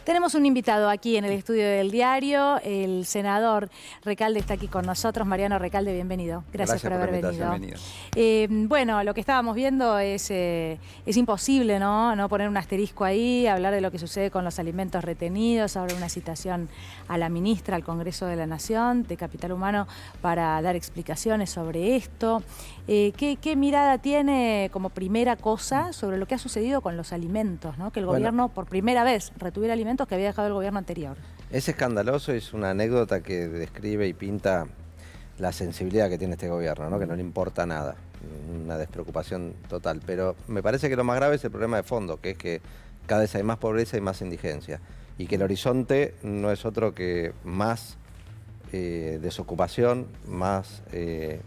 Tenemos un invitado aquí en el estudio del diario, el senador Recalde está aquí con nosotros. Mariano Recalde, bienvenido. Gracias por haber venido. Bueno, lo que estábamos viendo es imposible, ¿no? Poner un asterisco ahí, hablar de lo que sucede con los alimentos retenidos, ahora una citación a la ministra, al Congreso de la Nación, de Capital Humano, para dar explicaciones sobre esto. ¿Qué mirada tiene como primera cosa sobre lo que ha sucedido con los alimentos, ¿no? Que el gobierno por primera vez retuviera alimentos que había dejado el gobierno anterior? Es escandaloso, es una anécdota que describe y pinta la sensibilidad que tiene este gobierno, ¿no? Que no le importa nada, una despreocupación total. Pero me parece que lo más grave es el problema de fondo, que es que cada vez hay más pobreza y más indigencia. Y que el horizonte no es otro que más desocupación, más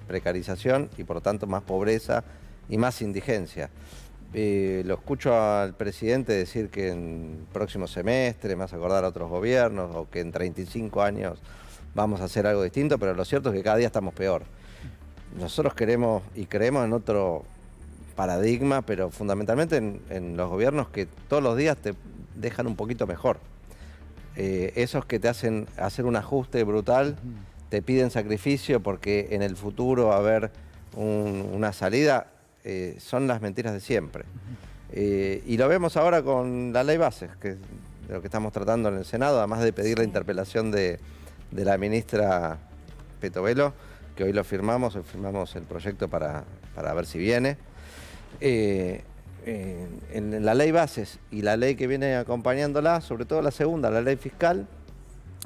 precarización y por lo tanto más pobreza y más indigencia. Lo escucho al presidente decir que en el próximo semestre me vas a acordar a otros gobiernos o que en 35 años vamos a hacer algo distinto, pero lo cierto es que cada día estamos peor. Nosotros queremos y creemos en otro paradigma, pero fundamentalmente en los gobiernos que todos los días te dejan un poquito mejor. Esos que te hacen hacer un ajuste brutal, te piden sacrificio porque en el futuro va a haber una salida. Son las mentiras de siempre. Y lo vemos ahora con la ley bases, que es de lo que estamos tratando en el Senado, además de pedir la interpelación de la ministra Petovelo, que hoy firmamos el proyecto para ver si viene. En la ley bases y la ley que viene acompañándola, sobre todo la segunda, la ley fiscal,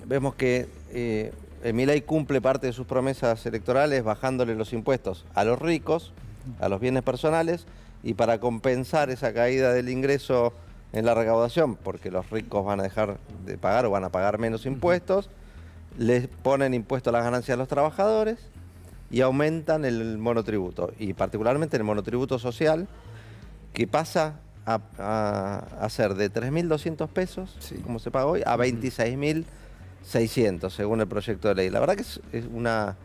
vemos que Milei cumple parte de sus promesas electorales bajándole los impuestos a los ricos, a los bienes personales, y para compensar esa caída del ingreso en la recaudación, porque los ricos van a dejar de pagar o van a pagar menos impuestos, les ponen impuesto a las ganancias de los trabajadores y aumentan el monotributo, y particularmente el monotributo social, que pasa a ser de 3.200 pesos, como se paga hoy, a 26.600, según el proyecto de ley. La verdad que es una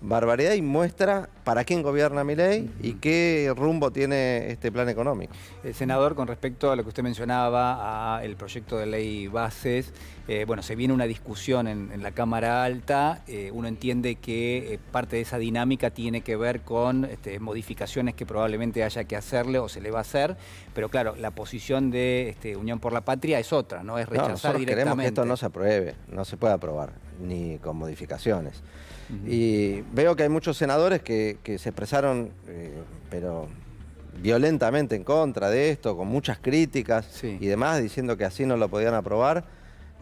barbaridad y muestra para quién gobierna Milei y qué rumbo tiene este plan económico. Senador, con respecto a lo que usted mencionaba, al proyecto de ley bases, bueno, se viene una discusión en la Cámara Alta. Uno entiende que parte de esa dinámica tiene que ver con modificaciones que probablemente haya que hacerle o se le va a hacer, pero claro, la posición de Unión por la Patria es otra, ¿no? Es rechazar directamente. Queremos que esto no se apruebe, no se puede aprobar, ni con modificaciones. Y veo que hay muchos senadores que se expresaron, pero violentamente en contra de esto, con muchas críticas y demás, diciendo que así no lo podían aprobar,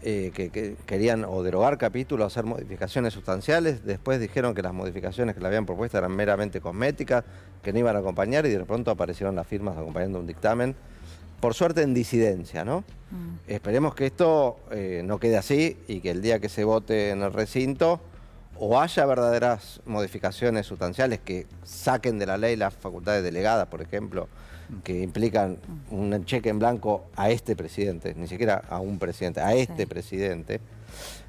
que querían o derogar capítulos, hacer modificaciones sustanciales. Después dijeron que las modificaciones que le habían propuesto eran meramente cosméticas, que no iban a acompañar, y de pronto aparecieron las firmas acompañando un dictamen. Por suerte en disidencia, ¿no? Esperemos que esto no quede así y que el día que se vote en el recinto o haya verdaderas modificaciones sustanciales que saquen de la ley las facultades delegadas, por ejemplo, que implican un cheque en blanco a este presidente, ni siquiera a un presidente, a este presidente,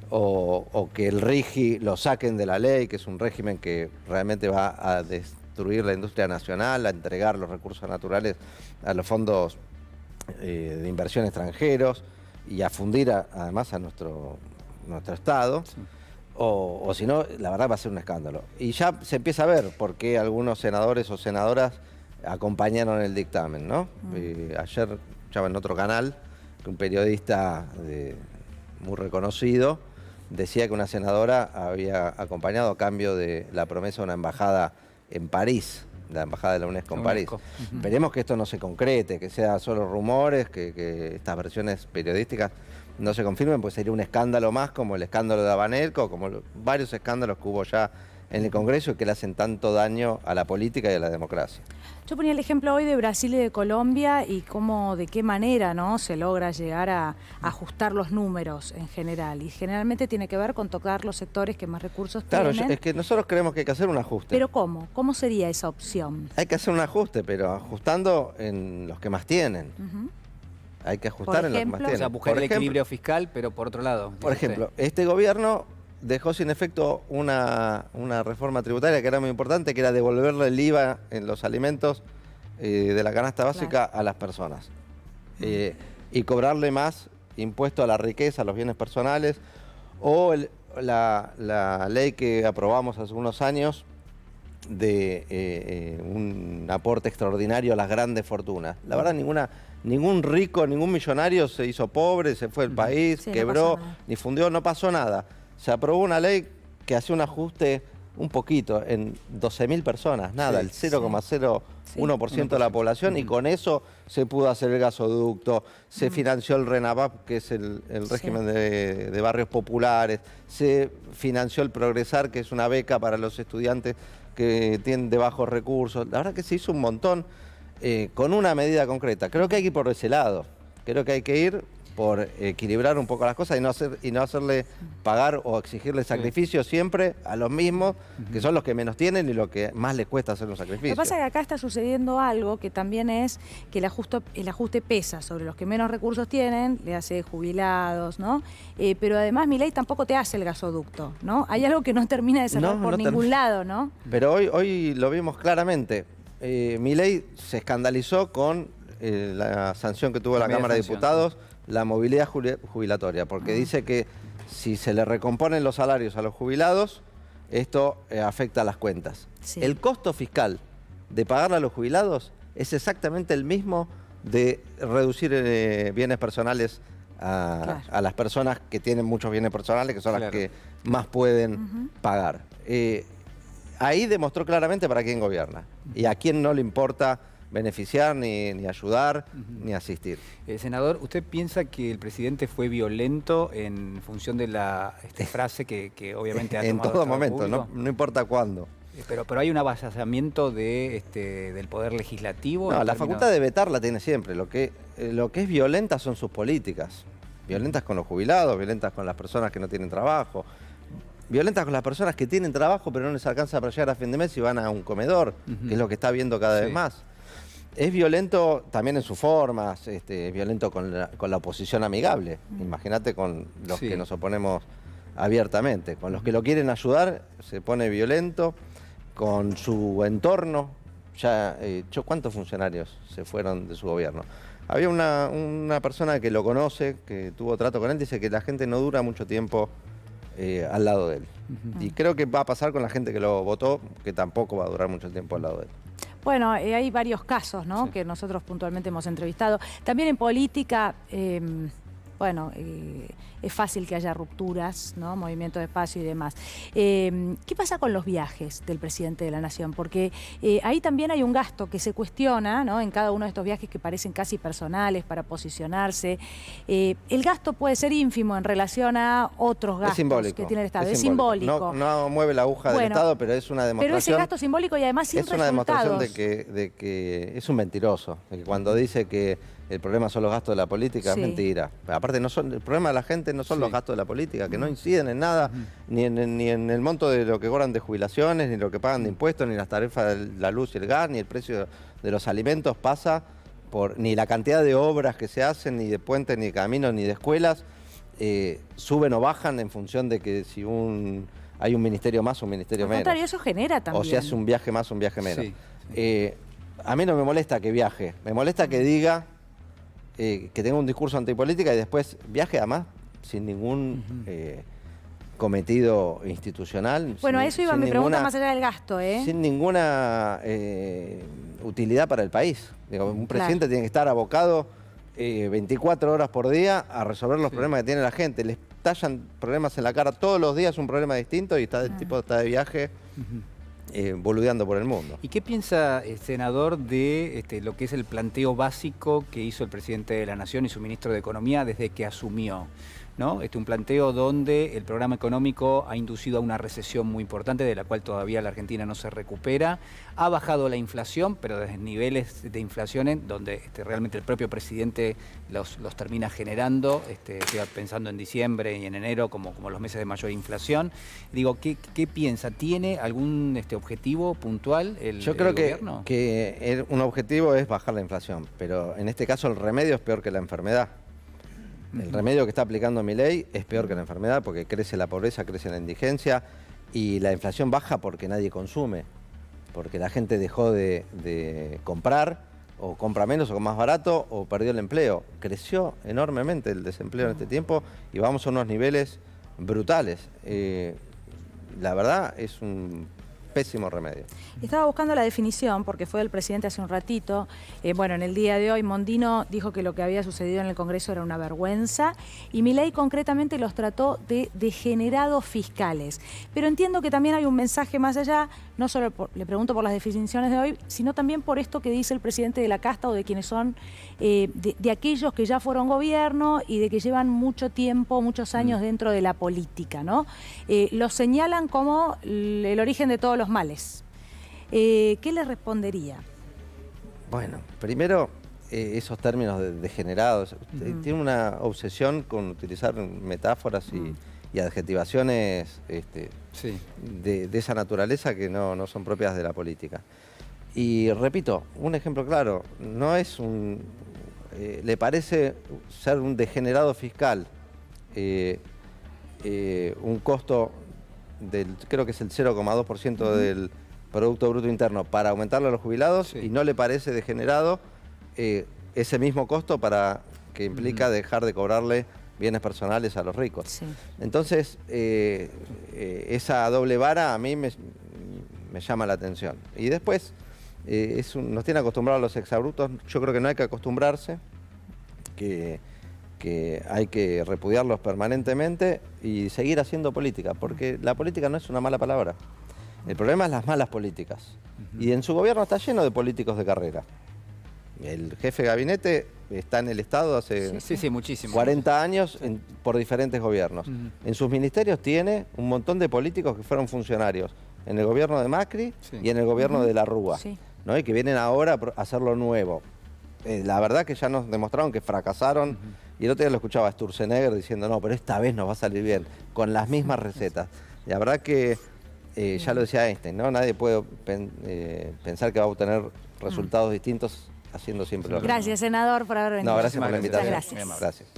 o que el RIGI lo saquen de la ley, que es un régimen que realmente va a destruir la industria nacional, a entregar los recursos naturales a los fondos de inversión extranjeros y a fundir además a nuestro Estado. O si no, la verdad va a ser un escándalo. Y ya se empieza a ver por qué algunos senadores o senadoras acompañaron el dictamen, ¿no? Ayer, ya en otro canal, un periodista muy reconocido decía que una senadora había acompañado a cambio de la promesa de una embajada en París, la embajada de la UNESCO en París. Esperemos que esto no se concrete, que sea solo rumores, que estas versiones periodísticas no se confirmen, pues sería un escándalo más, como el escándalo de Abanelco, como varios escándalos que hubo ya en el Congreso y que le hacen tanto daño a la política y a la democracia. Yo ponía el ejemplo hoy de Brasil y de Colombia y cómo, de qué manera, ¿no?, se logra llegar a ajustar los números en general. Y generalmente tiene que ver con tocar los sectores que más recursos tienen. Claro, es que nosotros creemos que hay que hacer un ajuste. ¿Pero cómo? ¿Cómo sería esa opción? Hay que hacer un ajuste, pero ajustando en los que más tienen. Hay que ajustar en los que más tienen. O sea, buscar el equilibrio fiscal, pero por otro lado. Por ejemplo, este gobierno dejó sin efecto una reforma tributaria que era muy importante, que era devolverle el IVA en los alimentos de la canasta básica a las personas. Y cobrarle más impuesto a la riqueza, a los bienes personales, o la ley que aprobamos hace unos años de un aporte extraordinario a las grandes fortunas. La verdad, ningún rico, ningún millonario se hizo pobre, se fue del país, sí, quebró, ni fundió, no pasó nada. Se aprobó una ley que hace un ajuste un poquito en 12.000 personas, nada, el 0,01% de la población, y con eso se pudo hacer el gasoducto, se financió el RENAVAP, que es el régimen de barrios populares, se financió el Progresar, que es una beca para los estudiantes que tienen de bajos recursos. La verdad que se hizo un montón con una medida concreta. Creo que hay que ir por ese lado, creo que hay que ir por equilibrar un poco las cosas y no hacerle pagar o exigirle sacrificios siempre a los mismos, que son los que menos tienen y lo que más les cuesta hacer un sacrificio. Lo que pasa es que acá está sucediendo algo que también es que el ajuste pesa sobre los que menos recursos tienen, le hace jubilados, ¿no? Pero además Milei tampoco te hace el gasoducto, ¿no? Hay algo que no termina de cerrar por ningún lado, ¿no? Pero hoy lo vimos claramente. Milei se escandalizó con la sanción que tuvo la Cámara de Diputados, la movilidad jubilatoria, porque dice que si se le recomponen los salarios a los jubilados, esto afecta a las cuentas. Sí. El costo fiscal de pagarle a los jubilados es exactamente el mismo de reducir bienes personales a las personas que tienen muchos bienes personales, que son las que más pueden pagar. Ahí demostró claramente para quién gobierna y a quién no le importa beneficiar, ni ayudar, ni asistir. Senador, ¿usted piensa que el presidente fue violento en función de la frase que obviamente ha tomado en todo momento, no importa cuándo? Pero hay un avasallamiento del Poder Legislativo. No, la facultad de vetar la tiene siempre. Lo que es violenta son sus políticas. Violentas con los jubilados, violentas con las personas que no tienen trabajo, violentas con las personas que tienen trabajo pero no les alcanza para llegar a fin de mes y van a un comedor, que es lo que está viendo cada vez más. Es violento también en sus formas, es violento con la oposición amigable. Imagínate con los que nos oponemos abiertamente. Con los que lo quieren ayudar se pone violento, con su entorno. Ya, ¿cuántos funcionarios se fueron de su gobierno? Había una persona que lo conoce, que tuvo trato con él, dice que la gente no dura mucho tiempo al lado de él. Y creo que va a pasar con la gente que lo votó, que tampoco va a durar mucho tiempo al lado de él. Bueno, hay varios casos, ¿no? Que nosotros puntualmente hemos entrevistado. También en política, es fácil que haya rupturas, ¿no? Movimiento de espacio y demás. ¿Qué pasa con los viajes del presidente de la Nación? Porque ahí también hay un gasto que se cuestiona, ¿no? En cada uno de estos viajes que parecen casi personales para posicionarse. El gasto puede ser ínfimo en relación a otros gastos que tiene el Estado. Es simbólico. No mueve la aguja del Estado, pero es una demostración. Pero ese gasto simbólico y además sin resultados. Es una demostración de que es un mentiroso. De que cuando dice que el problema son los gastos de la política, es mentira. Aparte, el problema de la gente no son los gastos de la política, que no inciden en nada, ni en el monto de lo que cobran de jubilaciones, ni lo que pagan de impuestos, ni las tarifas de la luz y el gas, ni el precio de los alimentos pasa por ni la cantidad de obras que se hacen, ni de puentes, ni de caminos, ni de escuelas, suben o bajan en función de que si hay un ministerio más o un ministerio menos. Y eso genera también. O si hace un viaje más o un viaje menos. A mí no me molesta que viaje, me molesta que diga que tenga un discurso antipolítica y después viaje además sin ningún cometido institucional. Bueno, a eso iba mi pregunta más allá del gasto, Sin ninguna utilidad para el país. Digo, un presidente tiene que estar abocado 24 horas por día a resolver los problemas que tiene la gente. Les tallan problemas en la cara todos los días, un problema distinto y el tipo está de viaje. Boludeando por el mundo. ¿Y qué piensa, senador, de lo que es el planteo básico que hizo el presidente de la Nación y su ministro de Economía desde que asumió? ¿No? Un planteo donde el programa económico ha inducido a una recesión muy importante, de la cual todavía la Argentina no se recupera. Ha bajado la inflación, pero desde niveles de inflación en donde realmente el propio presidente los termina generando. Estoy pensando en diciembre y en enero como los meses de mayor inflación. Digo, ¿qué piensa? ¿Tiene algún objetivo puntual el gobierno? Yo creo que un objetivo es bajar la inflación, pero en este caso el remedio es peor que la enfermedad. El remedio que está aplicando Milei es peor que la enfermedad porque crece la pobreza, crece la indigencia y la inflación baja porque nadie consume, porque la gente dejó de comprar, o compra menos o con más barato, o perdió el empleo. Creció enormemente el desempleo en este tiempo y vamos a unos niveles brutales. La verdad es un pésimo remedio. Estaba buscando la definición, porque fue el presidente hace un ratito. Bueno, en el día de hoy Mondino dijo que lo que había sucedido en el Congreso era una vergüenza y Milei concretamente los trató de degenerados fiscales. Pero entiendo que también hay un mensaje más allá, no solo le pregunto por las definiciones de hoy, sino también por esto que dice el presidente de la casta o de quienes son, de aquellos que ya fueron gobierno y de que llevan mucho tiempo, muchos años dentro de la política, ¿no? Los señalan como el origen de todos los males. ¿Qué le respondería? Bueno, primero, esos términos de degenerados. Tiene una obsesión con utilizar metáforas y adjetivaciones de esa naturaleza que no son propias de la política. Y repito, un ejemplo claro, no es un... le parece ser un degenerado fiscal un costo creo que es el 0,2% del Producto Bruto Interno para aumentarlo a los jubilados, y no le parece degenerado ese mismo costo que implica dejar de cobrarle bienes personales a los ricos. Sí. Entonces, esa doble vara a mí me llama la atención. Y después, nos tiene acostumbrados a los exabruptos. Yo creo que no hay que acostumbrarse, que hay que repudiarlos permanentemente y seguir haciendo política, porque la política no es una mala palabra. El problema es las malas políticas. Y en su gobierno está lleno de políticos de carrera. El jefe de gabinete está en el Estado hace muchísimo. 40 años por diferentes gobiernos. En sus ministerios tiene un montón de políticos que fueron funcionarios en el gobierno de Macri y en el gobierno de la Rúa, ¿no? Y que vienen ahora a hacer lo nuevo. La verdad que ya nos demostraron que fracasaron. Y el otro día lo escuchaba a Sturzenegger diciendo, no, pero esta vez nos va a salir bien, con las mismas recetas. Y la verdad que, ya lo decía Einstein, ¿no? Nadie puede pensar que va a obtener resultados distintos haciendo siempre lo mismo. Gracias, senador, por haber venido. No, gracias por la invitación. Muchas gracias. Gracias.